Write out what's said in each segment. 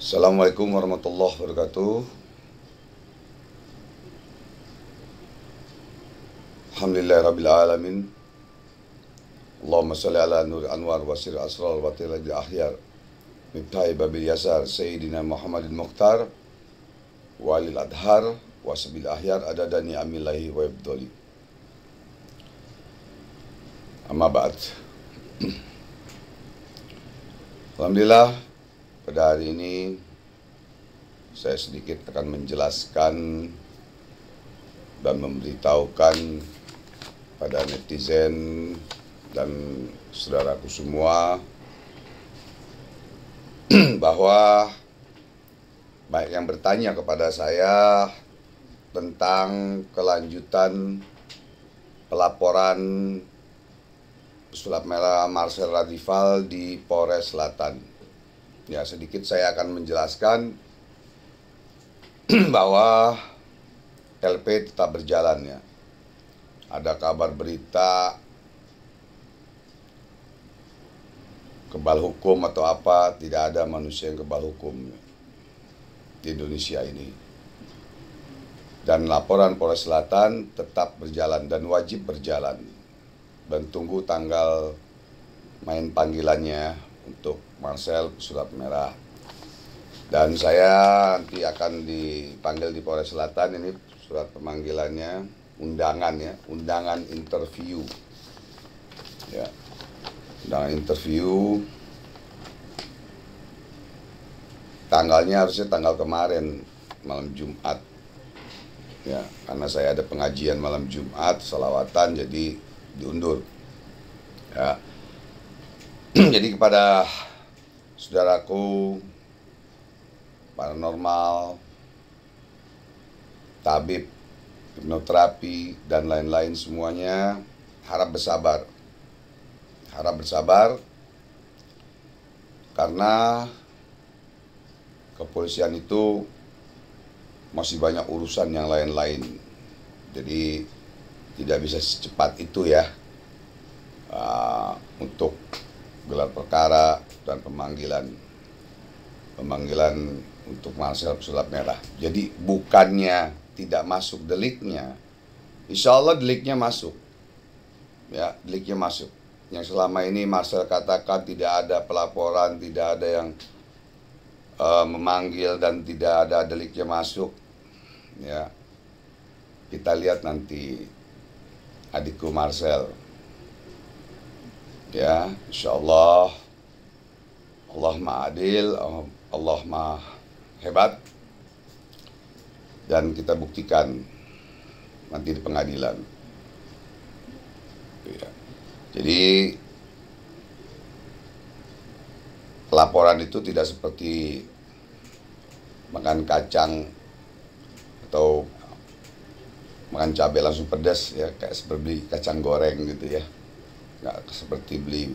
Assalamualaikum warahmatullahi wabarakatuh. Alhamdulillahirabbil alamin. Allahumma shalli ala nur anwar wasir asrar wa tilal ahyar. Mibtai babil yasar Sayyidina Muhammadin Mukhtar walil adhar wasabil ahyar adadani amilahi wa ibdoli. Amma ba'd. Alhamdulillah, pada hari ini saya sedikit akan menjelaskan dan memberitahukan pada netizen dan saudaraku semua bahwa banyak yang bertanya kepada saya tentang kelanjutan pelaporan pesulap merah Marcel Radifal di Polres Selatan. Ya, sedikit saya akan menjelaskan bahwa LP tetap berjalan ya. Ada kabar berita kebal hukum atau apa, tidak ada manusia yang kebal hukum di Indonesia ini. Dan laporan Polres Selatan tetap berjalan dan wajib berjalan. Dan tunggu tanggal main panggilannya untuk Marcel pesulap merah. Dan saya nanti akan dipanggil di Polres Selatan, ini surat pemanggilannya, undangan ya, undangan interview. Ya. Undangan interview. Tanggalnya harusnya tanggal kemarin, malam Jumat. Ya, karena saya ada pengajian malam Jumat, salawatan, jadi diundur. Ya. Jadi kepada saudaraku paranormal, tabib, hipnoterapi, dan lain-lain semuanya, harap bersabar. Harap bersabar karena kepolisian itu masih banyak urusan yang lain-lain. Jadi tidak bisa secepat itu ya untuk gelar perkara dan pemanggilan untuk Marcel pesulap merah. Jadi bukannya tidak masuk deliknya, insya Allah deliknya masuk ya, deliknya masuk. Yang selama ini Marcel katakan tidak ada pelaporan, tidak ada yang memanggil dan tidak ada deliknya masuk ya. Kita lihat nanti adikku Marcel ya, insya Allah Allah Maha Adil, Allah Maha Hebat, dan kita buktikan nanti di pengadilan ya. Jadi laporan itu tidak seperti makan kacang atau makan cabai langsung pedas ya, kayak seperti beli kacang goreng gitu ya, nggak seperti beli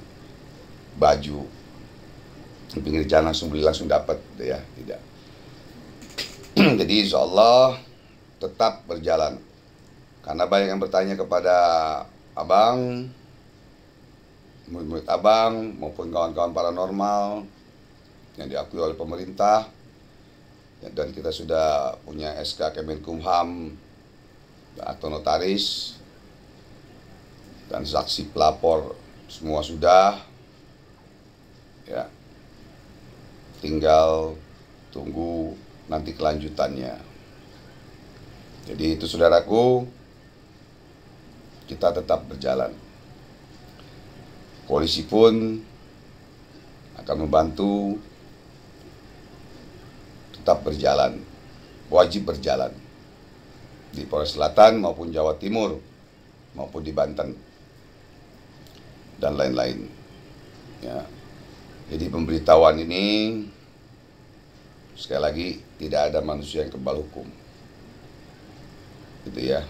baju di pinggir jalan langsung beli langsung dapat ya, tidak. Jadi insya Allah tetap berjalan karena banyak yang bertanya kepada abang, murid-murid abang maupun kawan-kawan paranormal yang diakui oleh pemerintah ya, dan kita sudah punya SK Kemenkumham atau notaris dan saksi pelapor semua sudah ya, tinggal tunggu nanti kelanjutannya. Jadi itu saudaraku, kita tetap berjalan. Polisi pun akan membantu tetap berjalan, wajib berjalan di Polres Selatan maupun Jawa Timur maupun di Banten dan lain-lain ya. Jadi pemberitahuan ini sekali lagi tidak ada manusia yang kebal hukum gitu ya,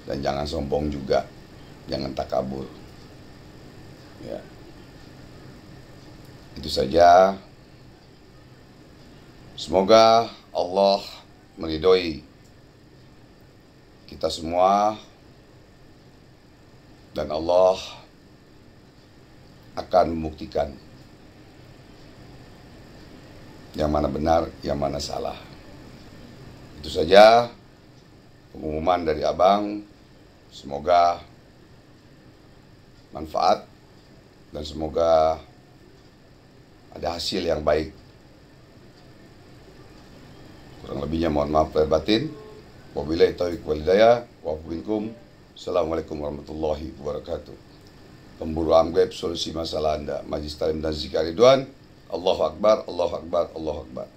dan jangan sombong juga, jangan takabur ya. Itu saja. Semoga Allah meridhoi kita semua dan Allah akan membuktikan yang mana benar, yang mana salah. Itu saja pengumuman dari Abang. Semoga manfaat dan semoga ada hasil yang baik. Kurang lebihnya mohon maaf lahir batin. Wabillahi taufiq wal hidayah. Wa'fu minkum. Assalamualaikum warahmatullahi wabarakatuh. Pemburu amgaib solusi masalah Anda. Majlis Talim dan Zikir Ridwan. Allahu Akbar, Allahu Akbar, Allahu Akbar.